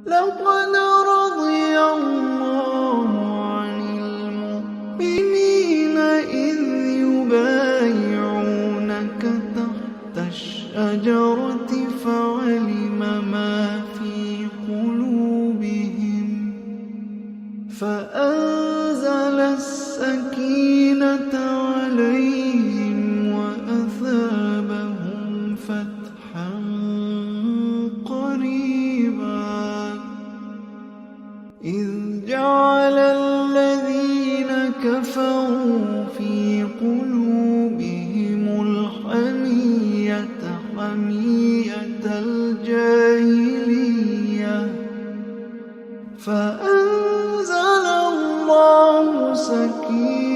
لقد رضي الله عن المؤمنين إذ يبايعونك تحت الشجرة فعلم ما في قلوبهم فأنزل السكينة عليهم وأثابهم فتحا قريبا إذ جعل الذين كفروا في قلوبهم الحمية حمية الجاهلية فأنزل الله سكينته